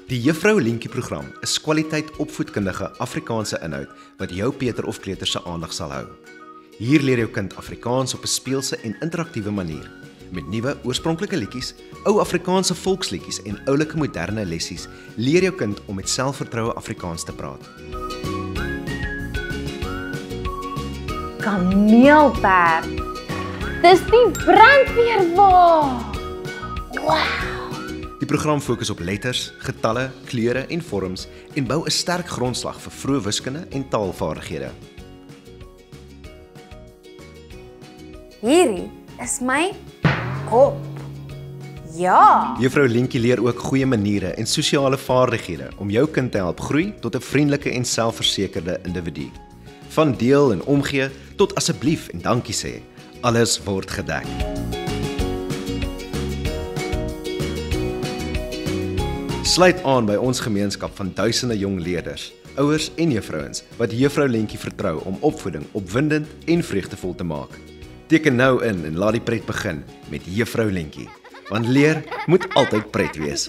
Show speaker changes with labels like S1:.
S1: Die Juffrou Lientjie program is kwaliteit opvoedkundige Afrikaanse inhoud wat jou Peter of kleuter se aandag sal hou. Hier leer jou kind Afrikaans op 'n speelse en interaktiewe manier. Met nuwe oorspronklike liedjies, ou Afrikaanse volksliedjies en oulike moderne lessies leer jou kind om met selfvertroue Afrikaans te praat.
S2: Kameelperd. Dis die brandweerwa. Wow.
S1: Die program fokus op letters, getalle, kleure en vorms en bou 'n sterk grondslag vir vroeë wiskunde en taalvaardighede.
S2: Hierdie is my kop. Ja.
S1: Juffrou Lientjie leer ook goeie maniere en sosiale vaardighede om jou kind te help groei tot 'n vriendelike en selfversekerde individu. Van deel en omgee tot asseblief en dankie sê, alles word gedek. Sluit aan by ons gemeenskap van duisende jong leerders, ouers en juffrouens wat Juffrou Lientjie vertrou om opvoeding opwindend en vreugdevol te maak. Teken nou in en laat die pret begin met Juffrou Lientjie, want leer moet altyd pret wees.